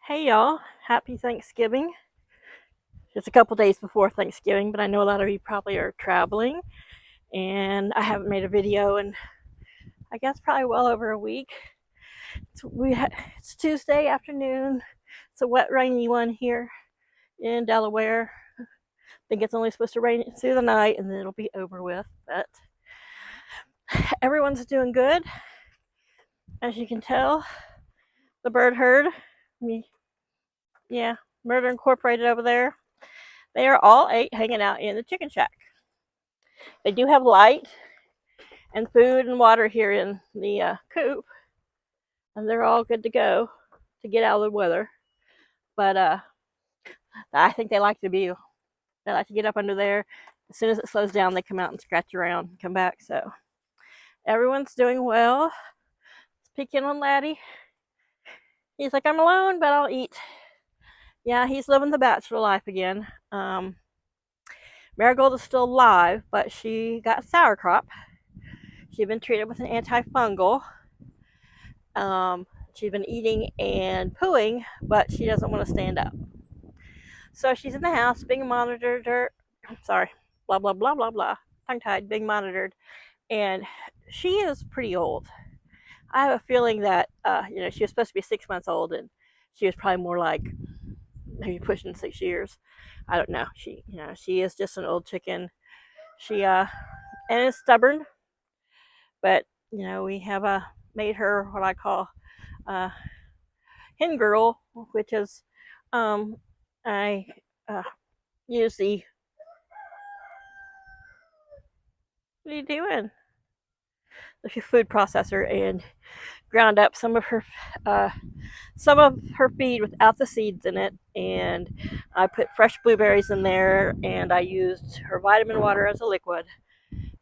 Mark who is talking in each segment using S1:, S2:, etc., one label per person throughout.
S1: Hey y'all, happy Thanksgiving. It's a couple days before Thanksgiving, but I know a lot of you probably are traveling, and I haven't made a video in I guess probably well over a week. It's Tuesday afternoon. It's a wet, rainy one here in Delaware. I think it's only supposed to rain through the night, and then it'll be over with. But everyone's doing good, as you can tell. The bird herd, yeah, Murder Incorporated over there. They are all eight hanging out in the chicken shack. They do have light and food and water here in the coop, and they're all good to go to get out of the weather. But I think they like the view. They like to get up under there. As soon as it slows down, they come out and scratch around and come back. So everyone's doing well. Let's peek in on Laddie. He's like, I'm alone, but I'll eat. Yeah, he's living the bachelor life again. Marigold is still alive, but she got sauerkraut. She's been treated with an antifungal. She's been eating and pooing, but she doesn't want to stand up. So she's in the house being monitored. Sorry, blah, blah, blah, blah, blah. Tongue tied, being monitored. And she is pretty old. I have a feeling that, she was supposed to be 6 months old, and she was probably more like maybe pushing 6 years. I don't know. She is just an old chicken. She, and is stubborn, but, we have made her what I call hen girl, which is I use the. What are you doing? The food processor and ground up some of her feed without the seeds in it, and I put fresh blueberries in there, and I used her vitamin water as a liquid,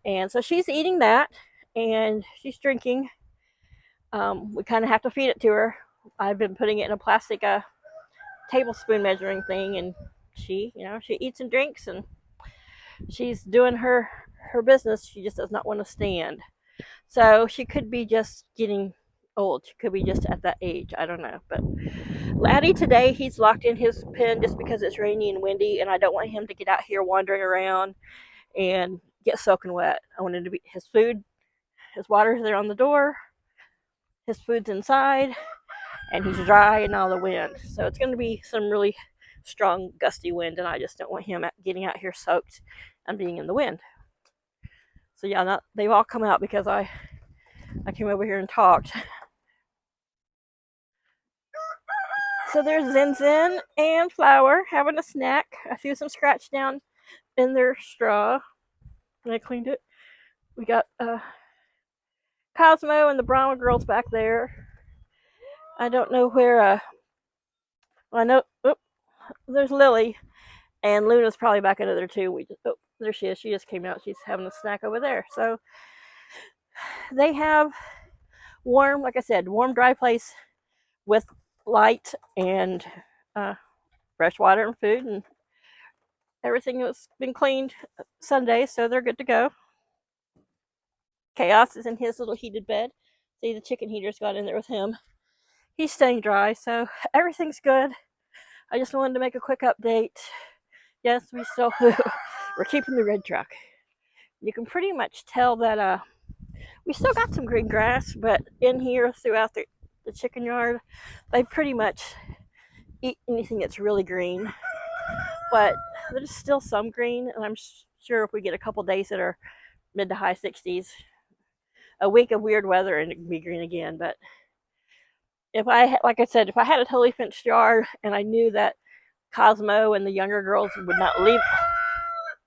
S1: and so she's eating that, and she's drinking. We kind of have to feed it to her. I've been putting it in a plastic tablespoon measuring thing, and she eats and drinks, and she's doing her business. She just does not want to stand. So she could be just getting old. She could be just at that age. I don't know. But Laddie today, he's locked in his pen just because it's rainy and windy, and I don't want him to get out here wandering around and get soaking wet. I want him to be his food, his water's there on the door, his food's inside, and he's dry and all the wind. So it's going to be some really strong, gusty wind, and I just don't want him getting out here soaked and being in the wind. So yeah, they've all come out because I came over here and talked. So there's Zin Zin and Flower having a snack. I threw some scratch down in their straw, and I cleaned it. We got Cosmo and the Brahma girls back there. I don't know where. I know. There's Lily, and Luna's probably back under there too. There she is. She just came out. She's having a snack over there. So they have warm, like I said, warm, dry place with light and fresh water and food, and everything has been cleaned Sunday, so they're good to go. Chaos is in his little heated bed. See, the chicken heater's got in there with him. He's staying dry, so everything's good. I just wanted to make a quick update. Yes, we're keeping the red truck. You can pretty much tell that we still got some green grass, but in here throughout the chicken yard, they pretty much eat anything that's really green. But there's still some green, and I'm sure if we get a couple days that are mid to high 60s, a week of weird weather, and it can be green again. But if I had a totally fenced yard and I knew that Cosmo and the younger girls would not leave,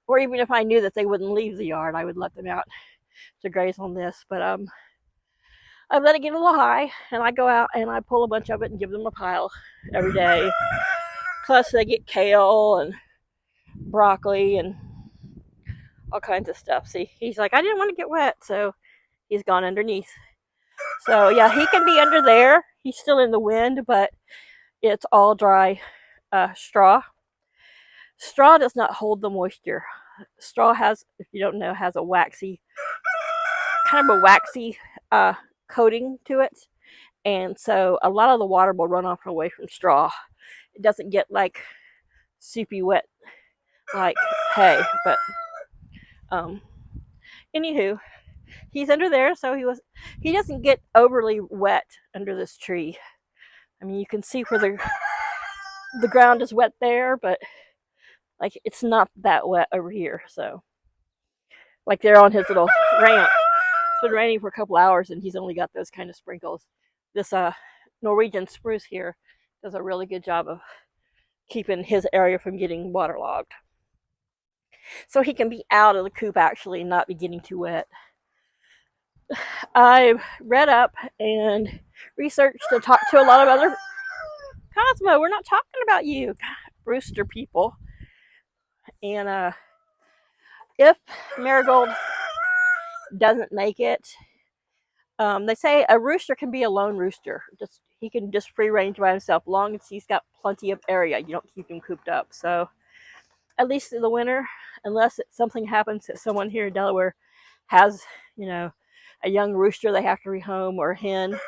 S1: or even if I knew that they wouldn't leave the yard, I would let them out to graze on this. But I let it get a little high, and I go out and I pull a bunch of it and give them a pile every day. Plus, they get kale and broccoli and all kinds of stuff. See, he's like, I didn't want to get wet, so he's gone underneath. So yeah, he can be under there. He's still in the wind, but it's all dry straw. Straw does not hold the moisture. Straw has, if you don't know, has a waxy, kind of a waxy coating to it, and so a lot of the water will run off away from straw. It doesn't get like soupy wet like hay, but um, anywho, he's under there, so he doesn't get overly wet under this tree. I mean, you can see where the ground is wet there, but like it's not that wet over here. So like they're on his little ramp. It's been raining for a couple hours, and he's only got those kind of sprinkles. This Norwegian spruce here does a really good job of keeping his area from getting waterlogged. So he can be out of the coop actually and not be getting too wet. I've read up and researched and talked to a lot of other Cosmo, we're not talking about you, rooster people. And if Marigold doesn't make it, they say a rooster can be a lone rooster. He can just free range by himself, long as he's got plenty of area. You don't keep him cooped up. So at least in the winter, unless something happens that someone here in Delaware has, a young rooster they have to rehome or a hen,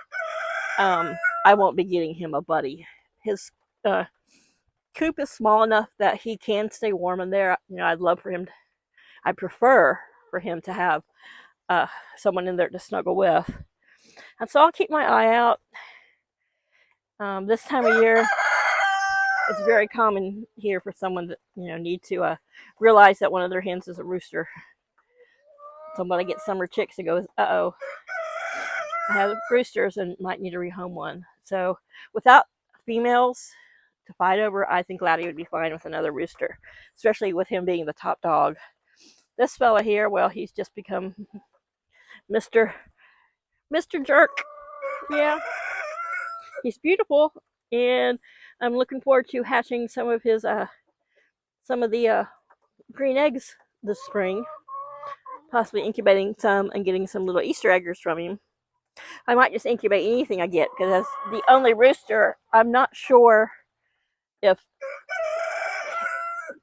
S1: I won't be getting him a buddy. His coop is small enough that he can stay warm in there. I prefer for him to have someone in there to snuggle with. And so I'll keep my eye out. This time of year, it's very common here for someone to, need to realize that one of their hens is a rooster. Somebody gets summer chicks and goes, uh-oh, I have roosters and might need to rehome one. So without females to fight over, I think Laddie would be fine with another rooster, especially with him being the top dog. This fella here, well, he's just become Mr. Jerk. Yeah, he's beautiful, and I'm looking forward to hatching some of the green eggs this spring, possibly incubating some and getting some little Easter eggers from him. I might just incubate anything I get, because as the only rooster, I'm not sure if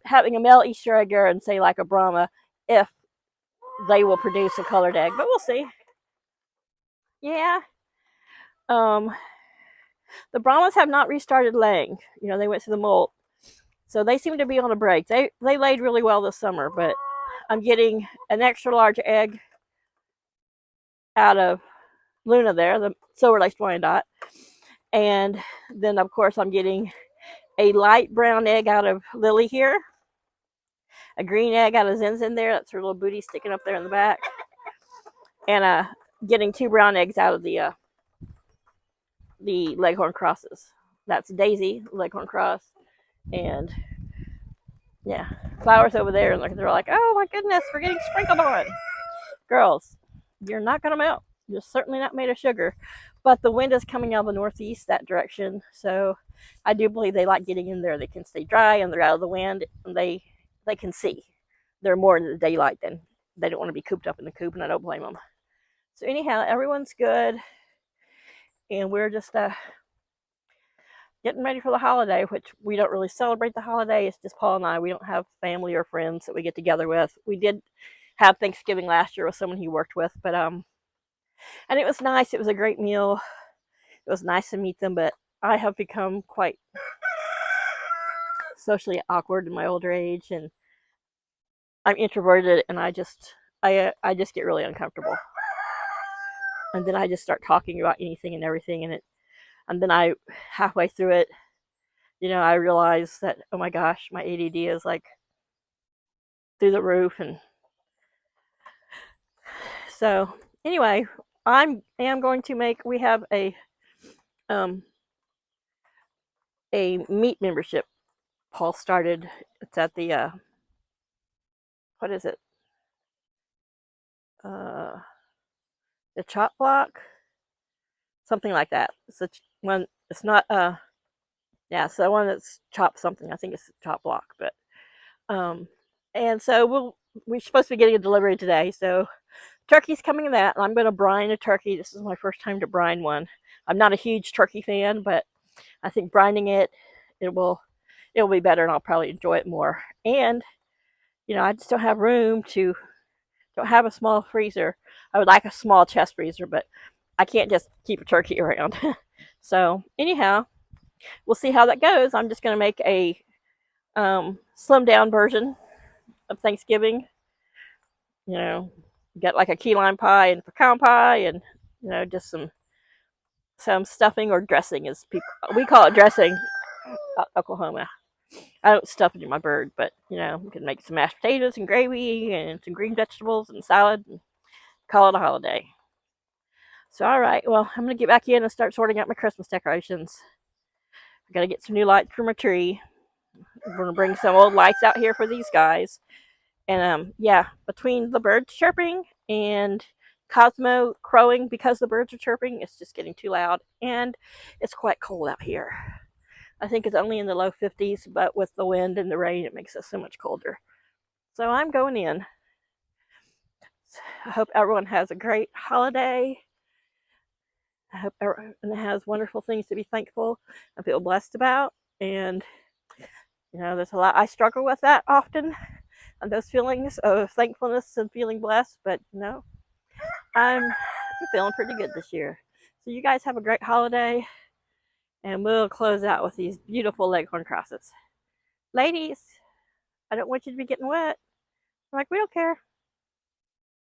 S1: having a male Easter egger and say like a Brahma, if they will produce a colored egg, but we'll see. Yeah. The Brahmas have not restarted laying. They went to the molt, so they seem to be on a break. They laid really well this summer, but I'm getting an extra large egg out of Luna there, the silver-laced Wyandotte, and then of course I'm getting a light brown egg out of Lily here, a green egg out of Zinzin there. That's her little booty sticking up there in the back, and getting 2 brown eggs out of the Leghorn crosses. That's Daisy, Leghorn cross, and yeah, Flowers over there, and they're like, oh my goodness, we're getting sprinkled on. Girls, you're not gonna melt. You're certainly not made of sugar, but the wind is coming out of the northeast that direction, so I do believe they like getting in there. They can stay dry and they're out of the wind, and they can see. They're more in the daylight than they don't want to be cooped up in the coop, and I don't blame them. So anyhow, everyone's good, and we're just getting ready for the holiday, which we don't really celebrate the holiday. It's just Paul and I. We don't have family or friends that we get together with. We did have Thanksgiving last year with someone he worked with, but and it was nice. It was a great meal. It was nice to meet them, but I have become quite socially awkward in my older age, and I'm introverted, and I just get really uncomfortable. And then I just start talking about anything and everything, and then I, halfway through it, I realize that, oh my gosh, my ADD is like through the roof. And so anyway, I am going to we have a meat membership Paul started. It's at the what is it? The Chop Block, something like that. It's one. It's not yeah, it's the one that's Chop something. I think it's Chop Block, but and so we're supposed to be getting a delivery today. So turkey's coming in that, and I'm going to brine a turkey. This is my first time to brine one. I'm not a huge turkey fan, but I think brining it'll be better, and I'll probably enjoy it more. And I just don't have room don't have a small freezer. I would like a small chest freezer, but I can't just keep a turkey around. So anyhow, we'll see how that goes. I'm just going to make a slim down version of Thanksgiving. You know, get like a key lime pie and pecan pie, and just some stuffing or dressing, as people we call it, dressing, Oklahoma. I don't stuff it in my bird, but we can make some mashed potatoes and gravy and some green vegetables and salad and call it a holiday. So all right, well, I'm gonna get back in and start sorting out my Christmas decorations. I gotta get some new lights for my tree. I'm gonna bring some old lights out here for these guys. And yeah, between the birds chirping and Cosmo crowing because the birds are chirping, it's just getting too loud, and it's quite cold out here. I think it's only in the low 50s, but with the wind and the rain, it makes it so much colder. So I'm going in. I hope everyone has a great holiday. I hope everyone has wonderful things to be thankful and feel blessed about. And there's a lot I struggle with that often, and those feelings of thankfulness and feeling blessed. But I'm feeling pretty good this year. So you guys have a great holiday, and we'll close out with these beautiful leghorn crosses. Ladies, I don't want you to be getting wet. I'm like, we don't care.